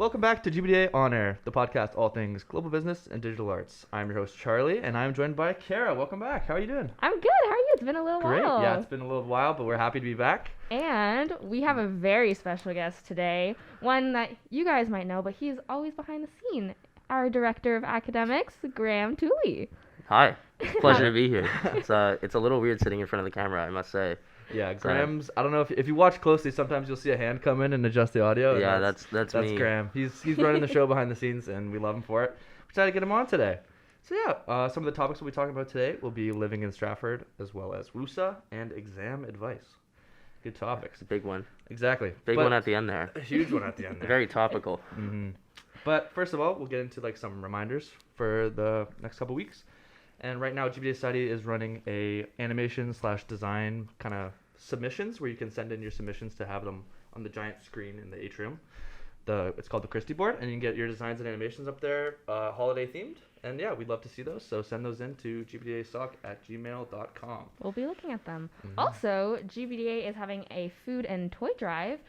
Welcome back to GBDA On Air, the podcast all things global business and digital arts. I'm your host, Charlie, and I'm joined by Kara. Welcome back. How are you doing? I'm good. How are you? It's been a little Great. while. Yeah, it's been a little while, but we're happy to be back. And we have a very special guest today, one that you guys might know, but he's always behind the scene. Our Director of Academics, Graeme Tooley. Hi. Pleasure to be here. It's a little weird sitting in front of the camera, I must say. Yeah, Graeme's. I don't know if you watch closely. Sometimes you'll see a hand come in and adjust the audio. Yeah, that's me. Graeme. He's running the show behind the scenes, and we love him for it. We're excited to get him on today. So yeah, some of the topics we'll be talking about today will be living in Stratford, as well as WUSA and exam advice. Good topics. It's a big one. Exactly. Big one at the end there. A huge one at the end there. Very topical. Mm-hmm. But first of all, we'll get into some reminders for the next couple weeks. And right now, GBDA Study is running a animation/design kind of submissions where you can send in your submissions to have them on the giant screen in the atrium. It's called the Christie board, and you can get your designs and animations up there, holiday themed. And yeah, we'd love to see those. So send those in to gbdasoc@gmail.com. We'll be looking at them. Mm-hmm. Also, GBDA is having a food and toy drive,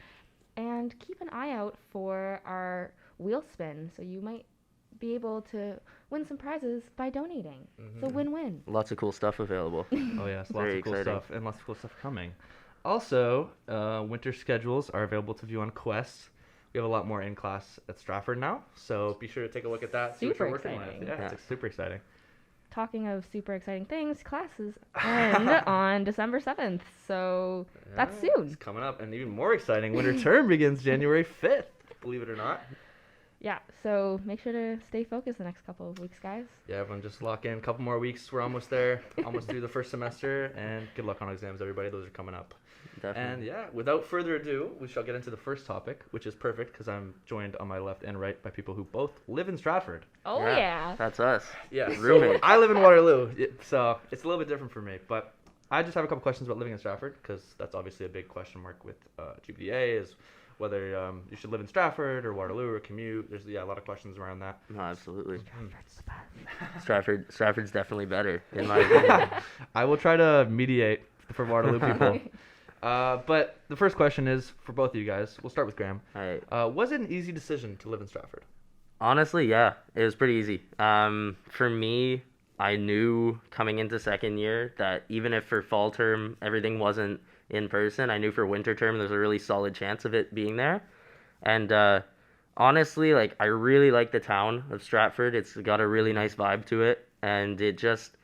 and keep an eye out for our wheel spin. So you might be able to win some prizes by donating. Mm-hmm. It's a win-win. Lots of cool stuff available. Oh yes, lots Very of cool exciting. stuff and lots of cool stuff coming. Also, winter schedules are available to view on Quest. We have a lot more in class at Stratford now, so be sure to take a look at that. See what Super you're working exciting. with. Yeah, it's super exciting. Talking of super exciting things, classes end on December 7th, so that's Yeah, soon. It's coming up, and even more exciting, winter term begins January 5th. Believe it or not. Yeah, so make sure to stay focused the next couple of weeks, guys. Yeah, everyone just lock in. A couple more weeks. We're almost there. Almost through the first semester, and good luck on exams, everybody. Those are coming up. Definitely. And yeah, without further ado, we shall get into the first topic, which is perfect because I'm joined on my left and right by people who both live in Stratford. Oh, yeah. That's us. Yeah, Roommate. I live in Waterloo, so it's a little bit different for me. But I just have a couple questions about living in Stratford because that's obviously a big question mark with GBDA is whether you should live in Stratford or Waterloo or commute. There's a lot of questions around that. No, absolutely. Stratford's definitely better, in my opinion. I will try to mediate for Waterloo people. But the first question is for both of you guys. We'll start with Graeme. All right. Was it an easy decision to live in Stratford? Honestly, yeah, it was pretty easy. For me, I knew coming into second year that even if for fall term everything wasn't in person, I knew for winter term there's a really solid chance of it being there. And honestly, I really like the town of Stratford. It's got a really nice vibe to it, and it just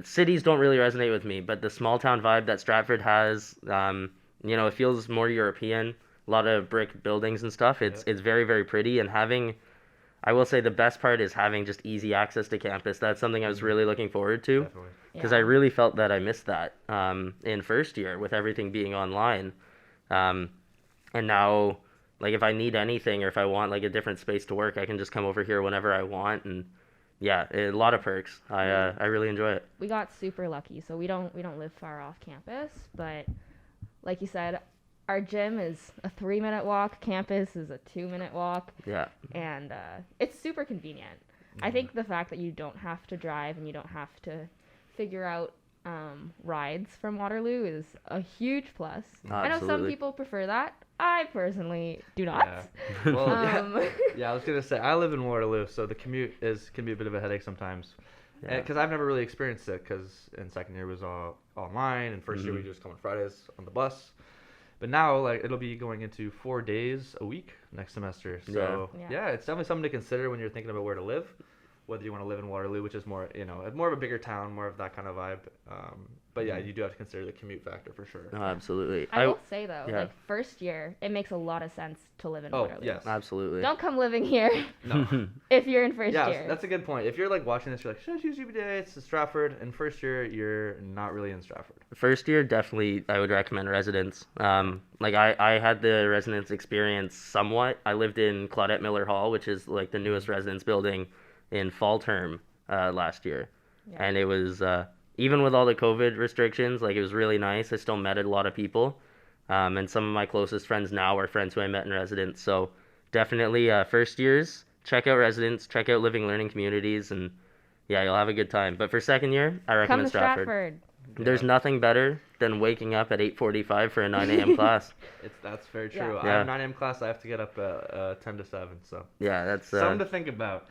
cities don't really resonate with me, but the small town vibe that Stratford has, it feels more European. A lot of brick buildings and stuff. It's very, very pretty, and I will say the best part is having just easy access to campus. That's something I was really looking forward to. Definitely. Because I really felt that I missed that in first year with everything being online. And now, if I need anything or if I want a different space to work, I can just come over here whenever I want. And yeah, a lot of perks. I really enjoy it. We got super lucky, so we don't live far off campus, but like you said, our gym is a 3-minute walk. Campus is a 2-minute walk. Yeah. And it's super convenient. I think the fact that you don't have to drive and you don't have to figure out rides from Waterloo is a huge plus. I know some Absolutely. people prefer that. I personally do not. Yeah. Well, yeah, I was going to say, I live in Waterloo, so the commute can be a bit of a headache sometimes. Yeah. Because I've never really experienced it, because in second year it was all online, and first year we just come on Fridays on the bus. But now, it'll be going into 4 days a week next semester. So, yeah, it's definitely something to consider when you're thinking about where to live. Whether you want to live in Waterloo, which is more, more of a bigger town, more of that kind of vibe. But yeah, you do have to consider the commute factor for sure. No, absolutely. I will say though, first year, it makes a lot of sense to live in Waterloo. Yes. Absolutely. Don't come living here No. if you're in first Yeah, year. that's a good point. If you're watching this, you're like, should I choose GBDA? It's Stratford. And first year, you're not really in Stratford. First year, definitely, I would recommend residence. I had the residence experience somewhat. I lived in Claudette Miller Hall, which is the newest residence building in fall term last year. Yeah. And it was, even with all the COVID restrictions, it was really nice. I still met a lot of people. And some of my closest friends now are friends who I met in residence. So definitely first years, check out residence, check out living learning communities, and yeah, you'll have a good time. But for second year, I recommend Come to Stratford. There's nothing better than waking up at 8:45 for a 9 a.m. class. That's very Yeah. true. I Yeah. have 9 a.m. class. I have to get up at 10 to 7. So Yeah, that's something to think about.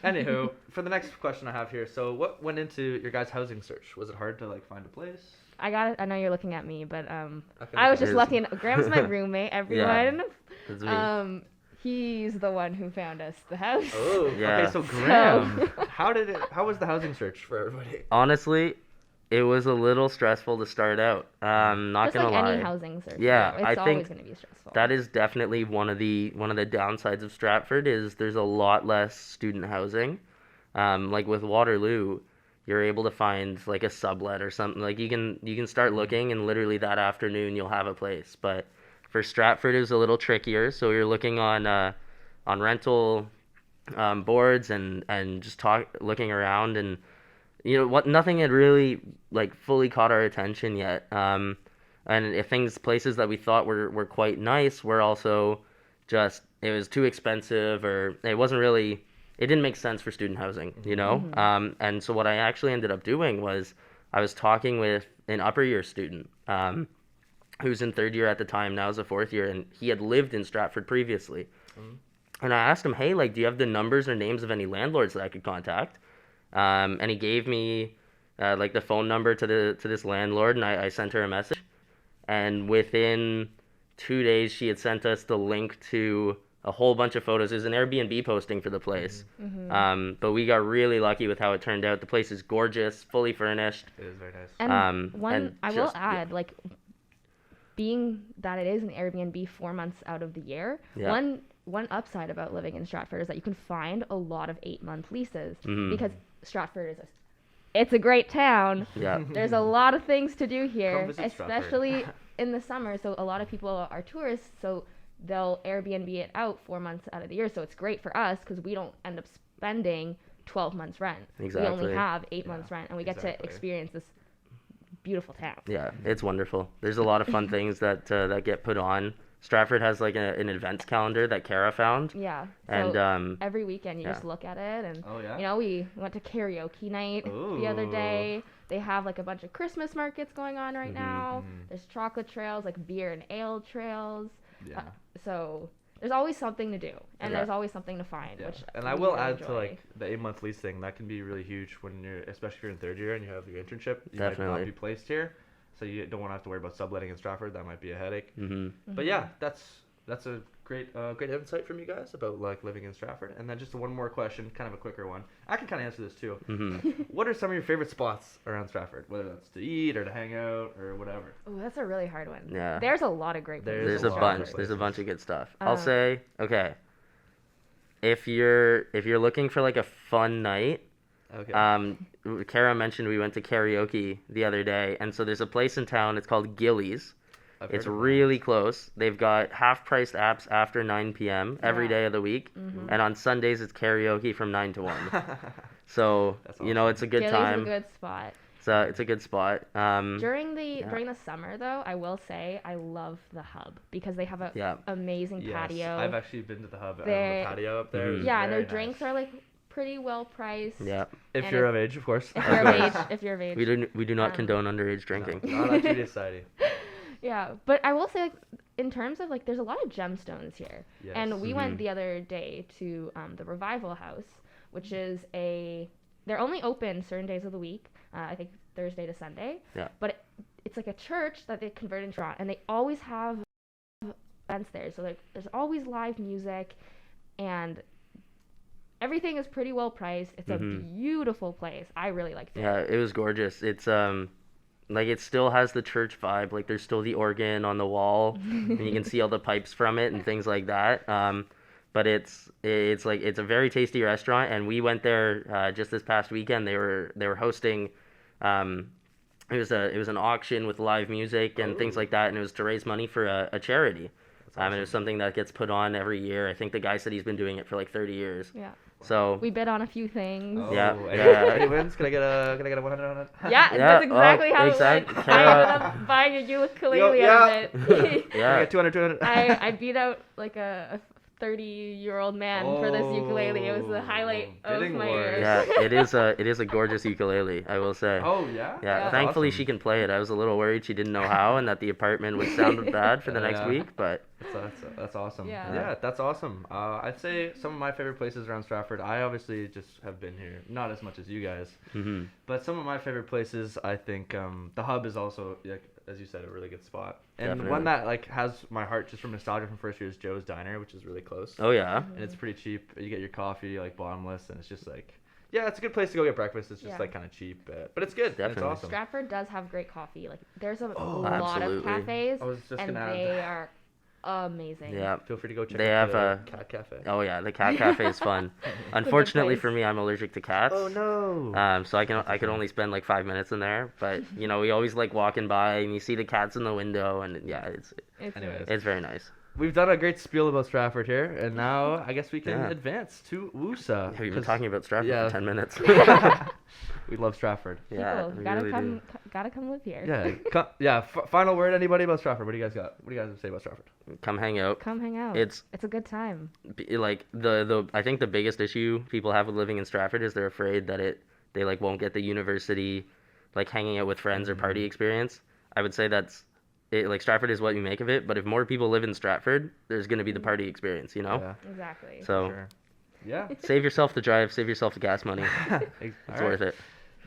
Anywho, for the next question I have here, so what went into your guys' housing search? Was it hard to like find a place? I got it. I know you're looking at me, but I I was it just is. looking. Graham's my roommate. Everyone. that's me. He's the one who found us the house. Oh, Yeah. okay. So Graham, how was the housing search for everybody? Honestly, it was a little stressful to start out. Not Just gonna like lie. any housing search. Yeah, it's I always think going to be stressful. That is definitely one of the downsides of Stratford is there's a lot less student housing. Like with Waterloo, you're able to find like a sublet or something. Like you can start looking and literally that afternoon you'll have a place. But for Stratford it was a little trickier. So you're looking on rental boards and just looking around, and nothing had really like fully caught our attention yet. And if places that we thought were quite nice were also just, it was too expensive, or it didn't make sense for student housing, and so what I actually ended up doing was I was talking with an upper year student who's in third year at the time, now is a fourth year, and he had lived in Stratford previously. And I asked him, hey, like, do you have the numbers or names of any landlords that I could contact? And he gave me like the phone number to this landlord, and I sent her a message. And within 2 days, she had sent us the link to a whole bunch of photos. There's an Airbnb posting for the place. But we got really lucky with how it turned out. The place is gorgeous, fully furnished. It is very nice. And I will add, like, being that it is an Airbnb 4 months out of the year, one upside about living in Stratford is that you can find a lot of 8-month leases because Stratford is it's a great town. Yeah. There's a lot of things to do here, visit especially in the summer. So a lot of people are tourists, so they'll Airbnb it out 4 months out of the year. So it's great for us because we don't end up spending 12 months rent. Exactly. We only have 8 months rent, and we get to experience this beautiful town. Yeah, it's wonderful. There's a lot of fun things that get put on. Stratford has like an events calendar that Kara found. Yeah. So And every weekend you just look at it, and we went to karaoke night the other day. They have like a bunch of Christmas markets going on right now. There's chocolate trails, like beer and ale trails. Yeah. So there's always something to do, and there's always something to find. Which and I will add to like the 8-month lease thing. That can be really huge when especially if you're in third year and you have your internship. You might not be placed here. So you don't want to have to worry about subletting in Stratford. That might be a headache. But yeah, that's a great insight from you guys about like living in Stratford. And then just one more question, kind of a quicker one. I can kind of answer this too. What are some of your favorite spots around Stratford? Whether that's to eat or to hang out or whatever. Oh, that's a really hard one. Yeah. There's a lot of great places. There's a bunch. There's a bunch of good stuff. I'll say, okay, if you're looking for like a fun night, Kara mentioned we went to karaoke the other day, and so there's a place in town. It's called Gillies. It's really close. They've got half-priced apps after 9 p.m. every day of the week, and on Sundays it's karaoke from 9 to 1. So it's a good Gillies time. is a good spot. It's a good spot. During the summer though, I will say I love the Hub because they have a amazing patio. I've actually been to the Hub and the patio up there. And their drinks are like pretty well priced. Yeah. If you're of age, of course. If you're of age. We do not condone underage drinking. No, not at Society. Yeah, but I will say, like, in terms of, like, there's a lot of gemstones here. Yes. And we went the other day to the Revival House, which is they're only open certain days of the week, I think Thursday to Sunday. Yeah. But it's like a church that they converted into, and they always have events there. So there's always live music, and everything is pretty well priced. It's a beautiful place. I really liked it. Yeah, it was gorgeous. It's like it still has the church vibe. Like there's still the organ on the wall, and you can see all the pipes from it and things like that. But it's a very tasty restaurant, and we went there just this past weekend. They were hosting. It was an auction with live music and things like that, and it was to raise money for a charity. And it was something that gets put on every year. I think the guy said he's been doing it for like 30 years. Yeah. So we bid on a few things. Any wins? Can I get a 100 on it? Yeah, that's exactly how it went. I ended up buying a ukulele out of it. Yeah. 200. I beat out like a 30-year-old man for this ukulele. It was the highlight of bidding my wars. year. Yeah, it is a gorgeous ukulele, I will say. Oh yeah. Yeah, Yeah. thankfully Awesome. she can play it. I was a little worried she didn't know how and that the apartment would sound bad for the next Yeah. week, but That's awesome. Yeah. Yeah, that's awesome. I'd say some of my favorite places around Stratford. I obviously just have been here, not as much as you guys, but some of my favorite places. I think the Hub is also, like, as you said, a really good spot. And Definitely. one that like has my heart just from nostalgia from first year is Joe's Diner, which is really close. oh yeah. And it's pretty cheap. You get your coffee like bottomless, and it's just like, yeah, it's a good place to go get breakfast. It's just Yeah. like kind of cheap, but it's good. And it's Definitely. awesome. Stratford does have great coffee. Like there's a Oh, lot absolutely. of cafes, I was just and gonna add they that. are amazing. Yeah. Feel free to go check They out have, the Cat Cafe. Oh yeah, the cat cafe is fun. Unfortunately place. for me, I'm allergic to cats. Oh no. So I could only spend like 5 minutes in there, but we always like walking by and you see the cats in the window, and yeah, It's Anyways. it's very nice. We've done a great spiel about Stratford here, and now I guess we can Yeah. advance to WUSA. We've been 'cause talking about Stratford yeah. for 10 minutes. we love Stratford. yeah, People we gotta really come, gotta come live here. Yeah. Final word, anybody about Stratford? What do you guys got? What do you guys have to say about Stratford? do. Come hang out. Come hang out. It's a good time. like the I think the biggest issue people have with living in Stratford is they're afraid that they like won't get the university like hanging out with friends or party experience. I would say that's it, like Stratford is what you make of it, but if more people live in Stratford, there's going to be the party experience, Yeah, Exactly. So sure. Yeah. save yourself the drive, save yourself the gas money. It's worth it.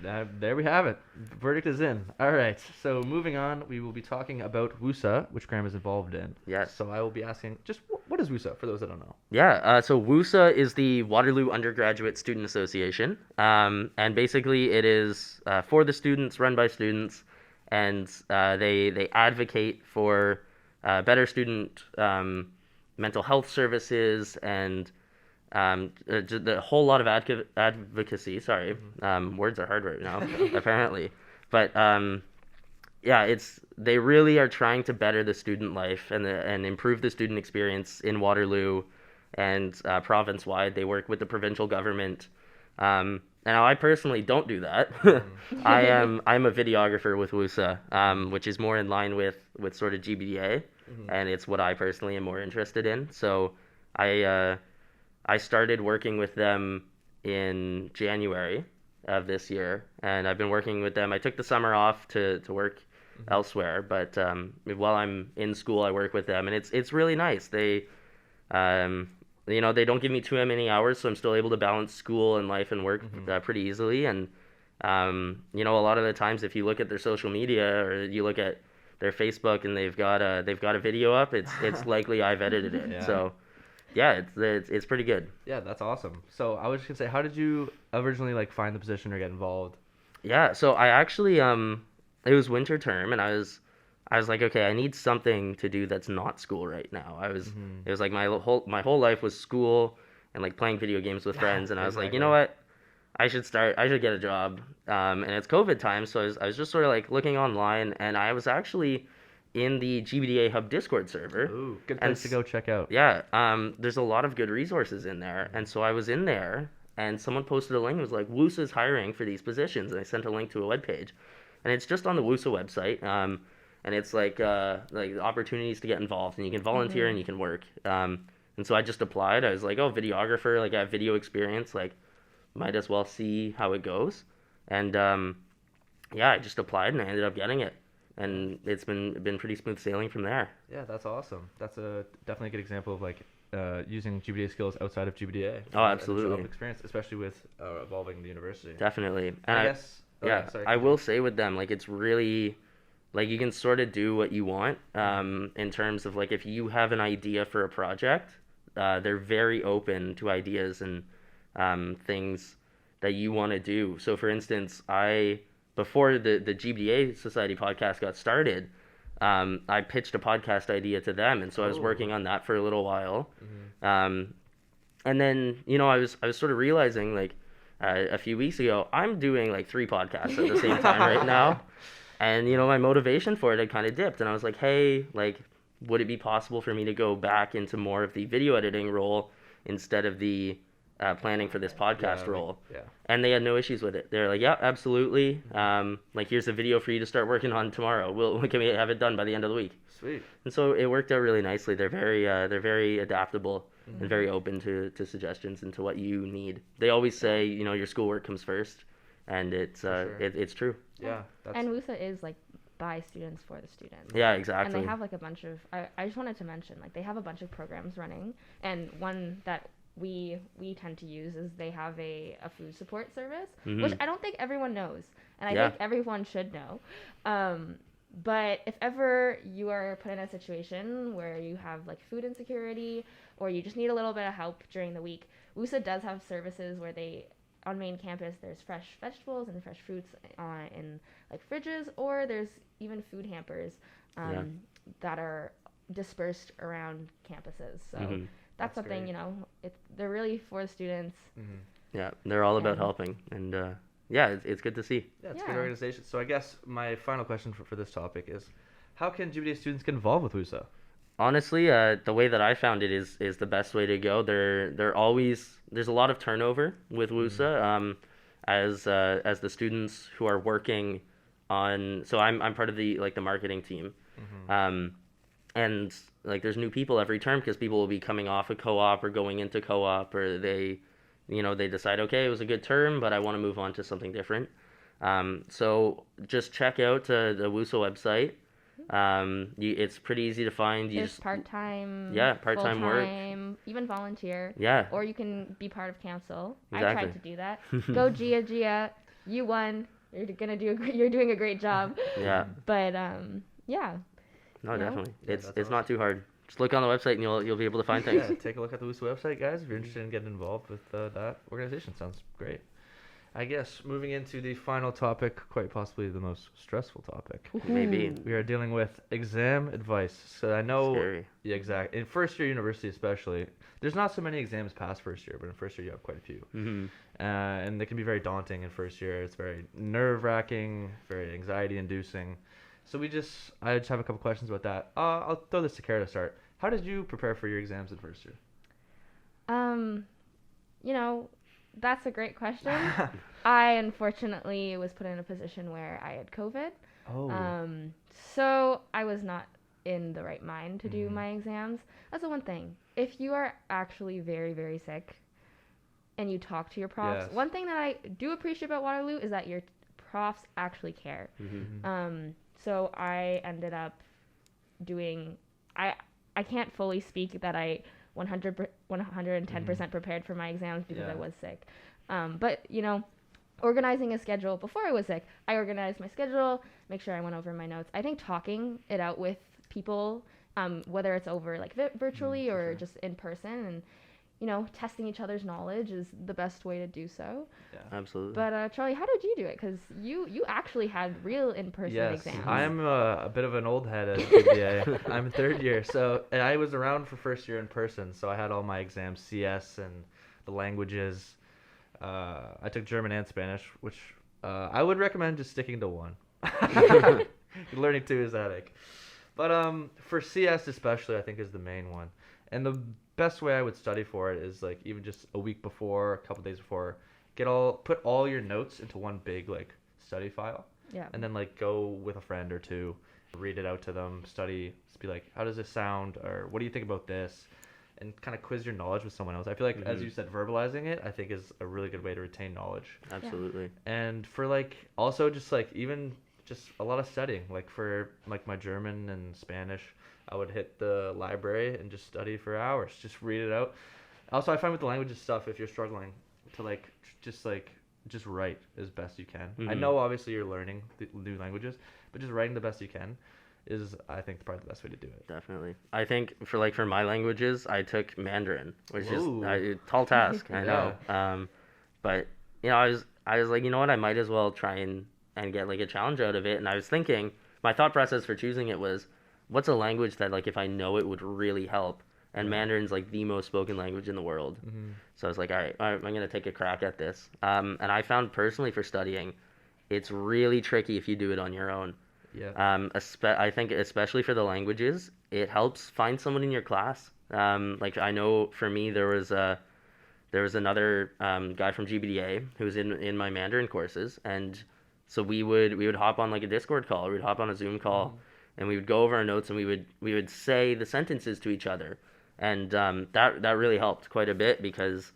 There we have it. Verdict is in. All right. So moving on, we will be talking about WUSA, which Graeme is involved in. Yes. So I will be asking, just what is WUSA for those that don't know? Yeah, so WUSA is the Waterloo Undergraduate Student Association, and basically it is for the students, run by students, and they advocate for better student mental health services and just a whole lot of advocacy. Sorry, words are hard right now, apparently, but yeah, they really are trying to better the student life and improve the student experience in Waterloo and province-wide. They work with the provincial government. Now, I personally don't do that. I'm a videographer with WUSA, which is more in line with sort of GBDA, and it's what I personally am more interested in. So I started working with them in January of this year, and I've been working with them. I took the summer off to work elsewhere, but while I'm in school, I work with them, and it's really nice. They they don't give me too many hours, so I'm still able to balance school and life and work pretty easily. And a lot of the times, if you look at their social media or you look at their Facebook and they've got a video up, it's likely I've edited it. Yeah. So yeah, it's pretty good. Yeah, that's awesome. So I was just gonna say, how did you originally like find the position or get involved? Yeah, so I actually it was winter term, and I was like, okay, I need something to do that's not school right now. It was like my whole life was school and like playing video games with friends, and I was like, you know what, I should get a job. And it's COVID time, so I was just sort of like looking online, and I was actually in the GBDA Hub Discord server. Ooh, good place to go check out. Yeah, there's a lot of good resources in there, and so I was in there, and someone posted a link and was like, WUSA's hiring for these positions, and I sent a link to a webpage, and it's just on the WUSA website, and it's like opportunities to get involved, and you can volunteer and you can work, and so I just applied. I was like, oh, videographer, like I have video experience, like might as well see how it goes, and yeah, I just applied and I ended up getting it. And it's been pretty smooth sailing from there. Yeah, that's awesome. That's definitely a good example of like using GBDA skills outside of GBDA. Oh, absolutely. Job experience, especially with evolving the university. Definitely. And I guess. Yeah, sorry. I will say with them, like it's really, like you can sort of do what you want. In terms of like if you have an idea for a project, they're very open to ideas and things that you want to do. So for instance, before the GBDA Society podcast got started, I pitched a podcast idea to them, and so I was working on that for a little while. And then I was sort of realizing like a few weeks ago I'm doing like 3 podcasts at the same time right now, and my motivation for it had kind of dipped, and I was like, hey, like would it be possible for me to go back into more of the video editing role instead of the planning for this podcast role? Yeah. And they had no issues with it. They're like, yeah, absolutely. Like here's a video for you to start working on tomorrow. Can we have it done by the end of the week? Sweet. And so it worked out really nicely. They're very adaptable. and very open to suggestions and to what you need. They always say, your schoolwork comes first, and it's For sure. it's true. Yeah, that's And WUSA is like by students for the students. Yeah, And exactly. they have like a bunch of, I just wanted to mention, like they have a bunch of programs running, and one that we tend to use is they have a food support service, which I don't think everyone knows, and I Yeah. think everyone should know. But if ever you are put in a situation where you have like food insecurity or you just need a little bit of help during the week, WUSA does have services where they, on main campus, there's fresh vegetables and fresh fruits in like fridges, or there's even food hampers that are dispersed around campuses. So Mhm. that's something, great. they're really for the students. Yeah, they're all about And- helping, and it's good to see. Yeah, it's a Yeah. good organization. So I guess my final question for this topic is, how can GBDA students get involved with WUSA? Honestly, the way that I found it is the best way to go. They're always there's a lot of turnover with WUSA, as the students who are working on. So I'm part of the marketing team, and like there's new people every term because people will be coming off a co-op or going into co-op, or they decide, okay, it was a good term, but I want to move on to something different. So just check out the WUSA website. It's pretty easy to find. There's part-time, part-time work. full-time, even volunteer. Yeah. Or you can be part of council. I Exactly. tried to do that. Go Gia. You won. You're doing a great job. Yeah. But yeah. No, definitely. Yeah, It's that's not too hard. Just look on the website and you'll be able to find things. Yeah, take a look at the WUSA website, guys, if you're interested in getting involved with that organization. Sounds great. I guess moving into the final topic, quite possibly the most stressful topic. Maybe. We are dealing with exam advice. So I know, Scary. yeah, exactly. In first year university, especially, there's not so many exams past first year, but in first year you have quite a few, and they can be very daunting in first year. It's very nerve-wracking, very anxiety-inducing. So I just have a couple questions about that. I'll throw this to Kara to start. How did you prepare for your exams in first year? That's a great question. I unfortunately was put in a position where I had COVID. Oh. So I was not in the right mind to do my exams. That's the one thing. If you are actually very, very sick and you talk to your profs, Yes. one thing that I do appreciate about Waterloo is that your profs actually care. So I ended up doing, I can't fully speak that I 110% prepared for my exams because I Yeah. was sick. But, organizing a schedule before I was sick, I organized my schedule, make sure I went over my notes. I think talking it out with people, whether it's over like virtually for or sure. just in person, and, testing each other's knowledge is the best way to do so. Absolutely. But Charlie, how did you do it? Because you actually had real in-person Yes, exams. I'm a bit of an old head at GBDA. I'm in third year, and I was around for first year in person, so I had all my exams, CS and the languages. I took German and Spanish, which I would recommend just sticking to one. Learning two is headache. But for CS especially, I think is the main one. And the best way I would study for it is like even just a week before, a couple days before, put all your notes into one big like study file. Yeah. And then like go with a friend or two, read it out to them, study, just be like, how does this sound, or what do you think about this, and kind of quiz your knowledge with someone else. I feel like as you said, verbalizing it, I think is a really good way to retain knowledge. Absolutely. And for like also just like even just a lot of studying, like for like my German and Spanish, I would hit the library and just study for hours, just read it out. Also, I find with the languages stuff, if you're struggling to just write as best you can. I know obviously you're learning the new languages, but just writing the best you can is, I think, probably the best way to do it. Definitely. I think for my languages, I took Mandarin, which Ooh. is a tall task. I know. But I was like, you know what? I might as well try and get like a challenge out of it. And I was thinking, my thought process for choosing it was, what's a language that like if I know it would really help? And Mandarin's like the most spoken language in the world. So I was like, all right, I'm gonna take a crack at this. And I found personally for studying, it's really tricky if you do it on your own. Yeah. I think especially for the languages, it helps find someone in your class. Like I know for me there was another guy from GBDA who was in my Mandarin courses, and so we would hop on like a Discord call, or we'd hop on a Zoom call, and we would go over our notes, and we would say the sentences to each other, And that really helped quite a bit, because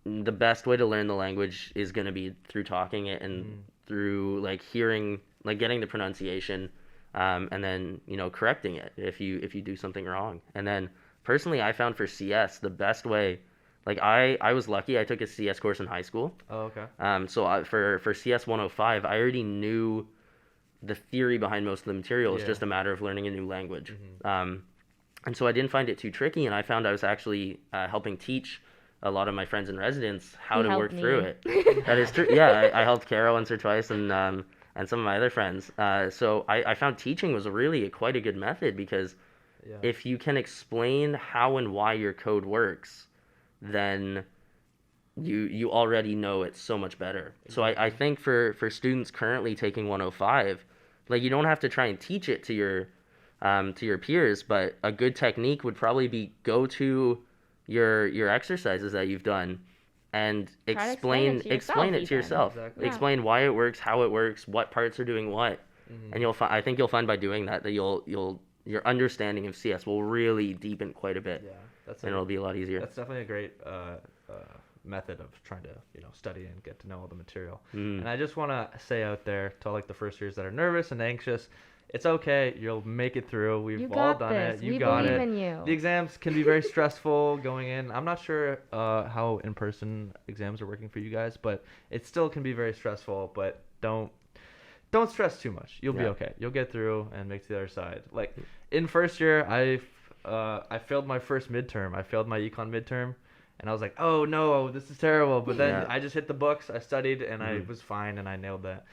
the best way to learn the language is going to be through talking it and through like hearing, like getting the pronunciation, and then correcting it if you do something wrong. And then personally, I found for CS the best way, like I was lucky, I took a CS course in high school. Oh, okay. So for CS 105, I already knew the theory behind most of the material. It's just a matter of learning a new language. And so I didn't find it too tricky, and I found I was actually helping teach a lot of my friends and residents how to work through it. That is true. Yeah, I helped Carol once or twice, and some of my other friends. So I found teaching was really quite a good method, because if you can explain how and why your code works, then you already know it so much better. So I think for students currently taking 105, like, you don't have to try and teach it to your peers, but a good technique would probably be go to your exercises that you've done and explain it to yourself. Exactly. Explain why it works, how it works, what parts are doing what. And I think you'll find by doing that your understanding of CS will really deepen quite a bit. Yeah, and it'll be a lot easier. That's definitely a great method of trying to study and get to know all the material. And I just want to say out there to like the first years that are nervous and anxious, it's okay. You'll make it through. We've all done it. You got it. In you. The exams can be very stressful going in. I'm not sure how in-person exams are working for you guys, but it still can be very stressful. But don't stress too much. You'll be okay. You'll get through and make it to the other side. Like in first year, I failed my first midterm. I failed my econ midterm. And I was like, oh no, this is terrible. But then I just hit the books, I studied, and I was fine, and I nailed that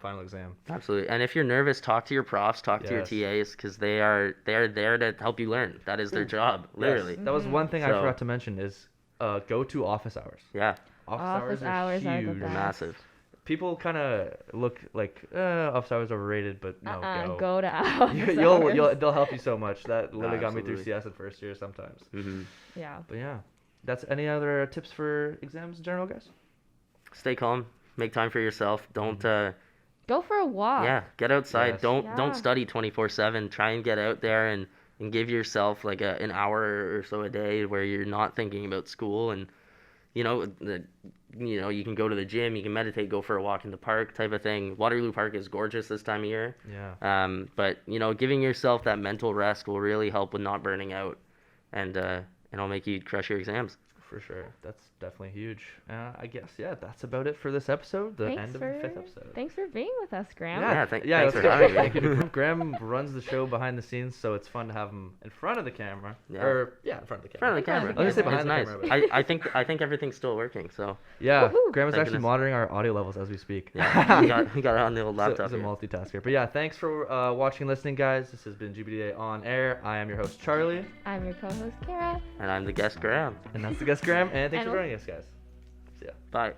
final exam. Absolutely. And if you're nervous, talk to your profs, talk to your TAs, because they are there to help you learn. That is their job, literally. That was one thing I forgot to mention is go to office hours. Yeah. Office hours are huge. Massive. People kind of look like office hours are overrated, but no, go to office hours. They'll help you so much. That literally got me through CS in first year sometimes. Yeah. But yeah. That's any other tips for exams in general, guys? Stay calm. Make time for yourself. Don't go for a walk. Yeah, get outside. Yes. Don't study 24/7. Try and get out there and give yourself like an hour or so a day where you're not thinking about school. And you can go to the gym, you can meditate, go for a walk in the park type of thing. Waterloo Park is gorgeous this time of year. Yeah. But giving yourself that mental rest will really help with not burning out, and it'll make you crush your exams. For sure. That's definitely huge. I guess, that's about it for this episode, the end of the 5th episode. Thanks for being with us, Graeme. Thanks for having me. Thank you. Graeme runs the show behind the scenes, so it's fun to have him in front of the camera. In front of the camera. In front of the camera. I was gonna say behind it's the nice. camera. I think everything's still working, so. Yeah, Woohoo. Graeme is Thank actually goodness. monitoring our audio levels as we speak. Yeah, we got it on the old laptop. He's a multitasker. But yeah, thanks for watching and listening, guys. This has been GBDA On Air. I am your host, Charlie. I'm your co-host, Kara. And I'm the guest, Graeme. And that's the guest, Graeme. And thanks for joining us, guys. See ya. Bye.